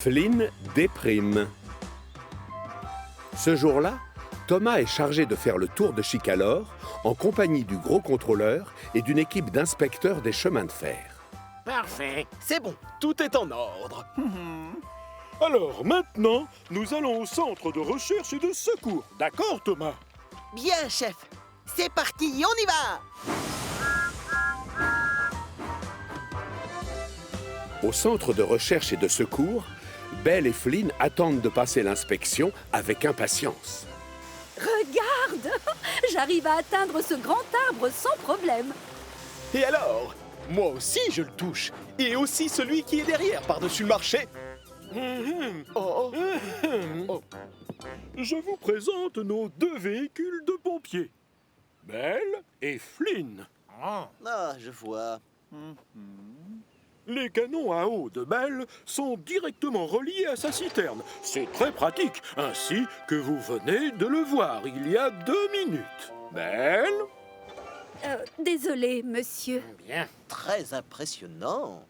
Flynn déprime. Ce jour-là, Thomas est chargé de faire le tour de Chicalor en compagnie du gros contrôleur et d'une équipe d'inspecteurs des chemins de fer. Parfait, c'est bon, tout est en ordre. Alors maintenant, nous allons au centre de recherche et de secours. D'accord, Thomas? Bien, chef. C'est parti, on y va! Au centre de recherche et de secours, Belle et Flynn attendent de passer l'inspection avec impatience. Regarde! J'arrive à atteindre ce grand arbre sans problème. Et alors? Moi aussi, je le touche. Et aussi celui qui est derrière, par-dessus le marché. Oh. Je vous présente nos deux véhicules de pompiers. Belle et Flynn. Ah, je vois. Les canons à eau de Belle sont directement reliés à sa citerne. C'est très pratique, ainsi que vous venez de le voir il y a 2 minutes. Belle? Désolé, monsieur. Bien. Très impressionnant.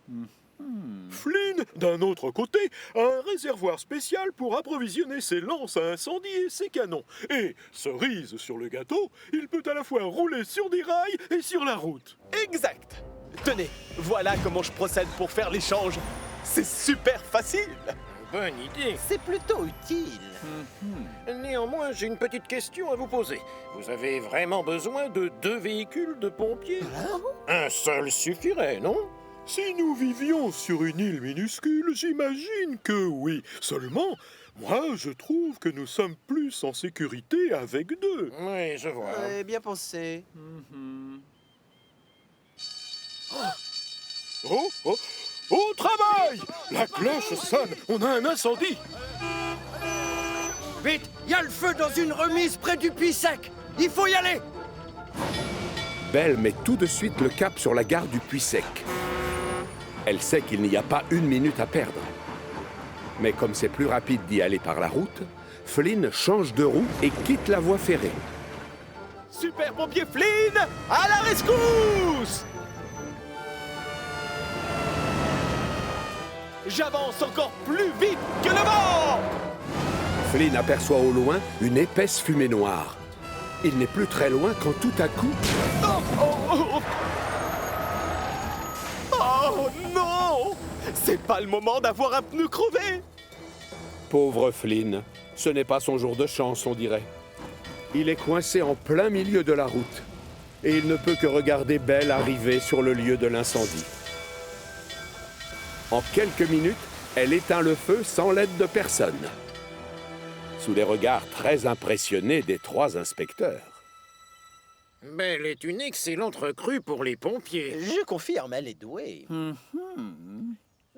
Flynn, d'un autre côté, a un réservoir spécial pour approvisionner ses lances à incendie et ses canons. Et, cerise sur le gâteau, il peut à la fois rouler sur des rails et sur la route. Exact. Tenez, voilà comment je procède pour faire l'échange. C'est super facile. Bonne idée. C'est plutôt utile. Néanmoins, j'ai une petite question à vous poser. Vous avez vraiment besoin de 2 véhicules de pompiers? Un seul suffirait, non? Si nous vivions sur une île minuscule, j'imagine que oui. Seulement, moi, je trouve que nous sommes plus en sécurité avec 2. Oui, je vois. Bien pensé. Oh, oh, au travail! La cloche sonne, on a un incendie! Vite, il y a le feu dans une remise près du puits sec. Il faut y aller. Belle met tout de suite le cap sur la gare du Puits Sec. Elle sait qu'il n'y a pas 1 minute à perdre. Mais comme c'est plus rapide d'y aller par la route, Flynn change de roue et quitte la voie ferrée. Super pompier Flynn, à la rescousse! J'avance encore plus vite que le vent! Flynn aperçoit au loin une épaisse fumée noire. Il n'est plus très loin quand tout à coup... Oh non! C'est pas le moment d'avoir un pneu crevé! Pauvre Flynn, ce n'est pas son jour de chance, on dirait. Il est coincé en plein milieu de la route. Et il ne peut que regarder Belle arriver sur le lieu de l'incendie. En quelques minutes, elle éteint le feu sans l'aide de personne. Sous les regards très impressionnés des 3 inspecteurs. Belle est une excellente recrue pour les pompiers. Je confirme, elle est douée.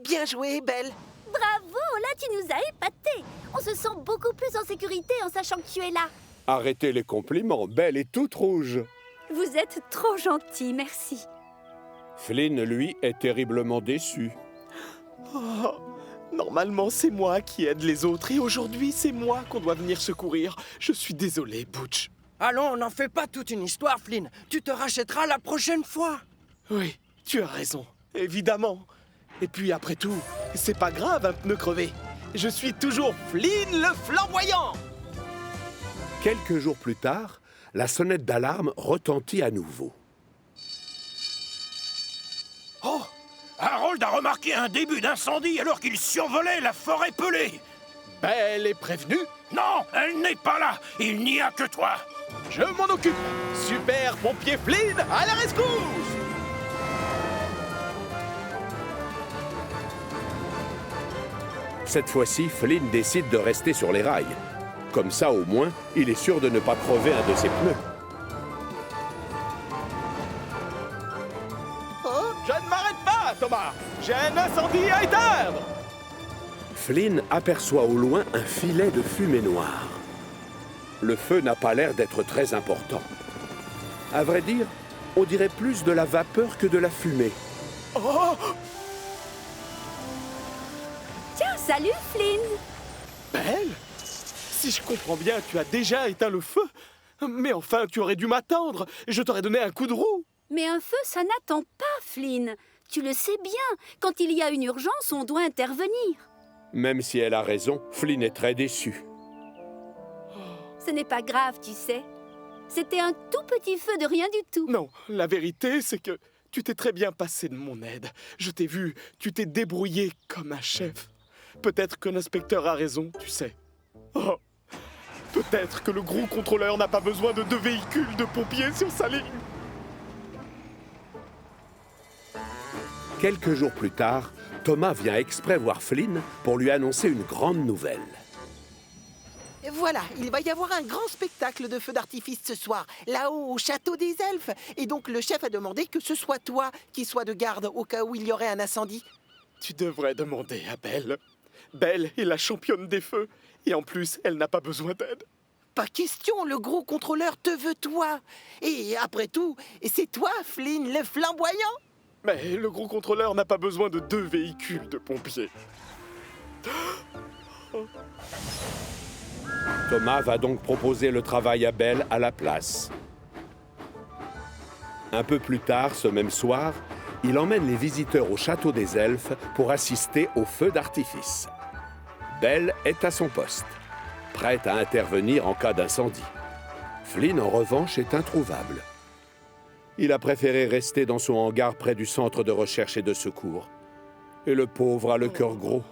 Bien joué, Belle. Bravo, là tu nous as épatés. On se sent beaucoup plus en sécurité en sachant que tu es là. Arrêtez les compliments, Belle est toute rouge. Vous êtes trop gentil, merci. Flynn, lui, est terriblement déçu. Oh, normalement, c'est moi qui aide les autres et aujourd'hui, c'est moi qu'on doit venir secourir. Je suis désolé, Butch. Allons, n'en fais pas toute une histoire, Flynn. Tu te rachèteras la prochaine fois. Oui, tu as raison, évidemment. Et puis après tout, c'est pas grave un pneu crevé. Je suis toujours Flynn le flamboyant. Quelques jours plus tard, la sonnette d'alarme retentit à nouveau. Oh! Harold a remarqué un début d'incendie alors qu'il survolait la forêt pelée. Belle est prévenue. Non, elle n'est pas là. Il n'y a que toi. Je m'en occupe. Super pompier Flynn, à la rescousse! Cette fois-ci, Flynn décide de rester sur les rails. Comme ça, au moins, il est sûr de ne pas crever un de ses pneus. Je ne m'arrête pas, Thomas. J'ai un incendie à éteindre. Flynn aperçoit au loin un filet de fumée noire. Le feu n'a pas l'air d'être très important. À vrai dire, on dirait plus de la vapeur que de la fumée. Oh! Tiens, salut Flynn. Belle? Si je comprends bien, tu as déjà éteint le feu. Mais enfin, tu aurais dû m'attendre. Je t'aurais donné un coup de roue. Mais un feu, ça n'attend pas, Flynn. Tu le sais bien, quand il y a une urgence, on doit intervenir. Même si elle a raison, Flynn est très déçu. Ce n'est pas grave, tu sais. C'était un tout petit feu de rien du tout. Non, la vérité, c'est que tu t'es très bien passé de mon aide. Je t'ai vu, tu t'es débrouillé comme un chef. Peut-être que l'inspecteur a raison, tu sais. Oh, peut-être que le gros contrôleur n'a pas besoin de 2 véhicules de pompiers sur sa ligne. Quelques jours plus tard, Thomas vient exprès voir Flynn pour lui annoncer une grande nouvelle. Voilà, il va y avoir un grand spectacle de feux d'artifice ce soir, là-haut au château des elfes. Et donc le chef a demandé que ce soit toi qui sois de garde au cas où il y aurait un incendie. Tu devrais demander à Belle. Belle est la championne des feux. Et en plus, elle n'a pas besoin d'aide. Pas question, le gros contrôleur te veut toi. Et après tout, c'est toi, Flynn, le flamboyant. Mais le gros contrôleur n'a pas besoin de 2 véhicules de pompiers. Thomas va donc proposer le travail à Belle à la place. Un peu plus tard, ce même soir, il emmène les visiteurs au château des elfes pour assister au feu d'artifice. Belle est à son poste, prête à intervenir en cas d'incendie. Flynn, en revanche, est introuvable. Il a préféré rester dans son hangar près du centre de recherche et de secours. Et le pauvre a le cœur gros.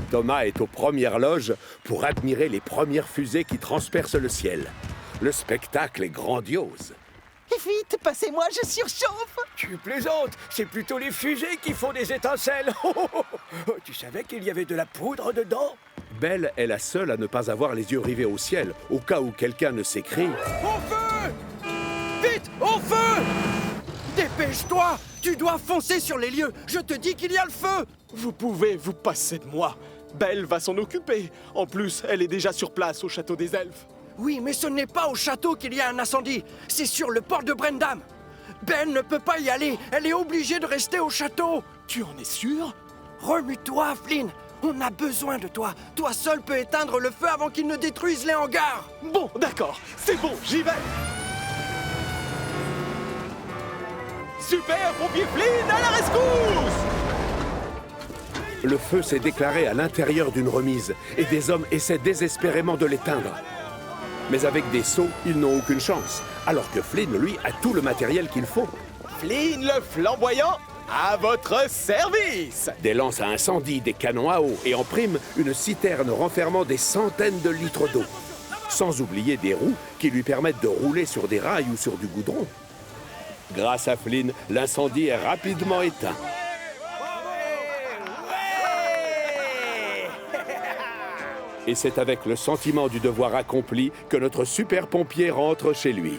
Thomas est aux premières loges pour admirer les premières fusées qui transpercent le ciel. Le spectacle est grandiose. Vite, passez-moi, je surchauffe. Tu plaisantes, c'est plutôt les fusées qui font des étincelles. Tu savais qu'il y avait de la poudre dedans? Belle est la seule à ne pas avoir les yeux rivés au ciel, au cas où quelqu'un ne s'écrie. Au feu! Vite, au feu! Dépêche-toi! Tu dois foncer sur les lieux. Je te dis qu'il y a le feu. Vous pouvez vous passer de moi. Belle va s'en occuper. En plus, elle est déjà sur place au château des elfes. Oui, mais ce n'est pas au château qu'il y a un incendie. C'est sur le port de Brendam. Belle ne peut pas y aller. Elle est obligée de rester au château. Tu en es sûr? Remue-toi, Flynn. On a besoin de toi. Toi seul peux éteindre le feu avant qu'il ne détruise les hangars. Bon, d'accord. C'est bon, j'y vais. Super pompier Flynn à la rescousse! Le feu s'est déclaré à l'intérieur d'une remise et des hommes essaient désespérément de l'éteindre. Mais avec des seaux, ils n'ont aucune chance, alors que Flynn, lui, a tout le matériel qu'il faut. Flynn le flamboyant, à votre service! Des lances à incendie, des canons à eau et en prime, une citerne renfermant des centaines de litres d'eau. Sans oublier des roues qui lui permettent de rouler sur des rails ou sur du goudron. Grâce à Flynn, l'incendie est rapidement éteint. Et c'est avec le sentiment du devoir accompli que notre super pompier rentre chez lui.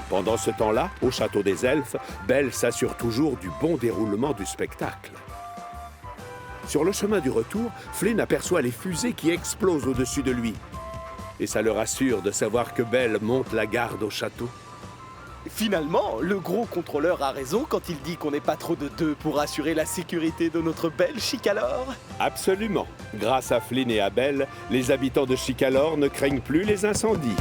Pendant ce temps-là, au château des elfes, Belle s'assure toujours du bon déroulement du spectacle. Sur le chemin du retour, Flynn aperçoit les fusées qui explosent au-dessus de lui. Et ça le rassure de savoir que Belle monte la garde au château. Finalement, le gros contrôleur a raison quand il dit qu'on n'est pas trop de 2 pour assurer la sécurité de notre belle Chicalor. Absolument. Grâce à Flynn et à Belle, les habitants de Chicalor ne craignent plus les incendies.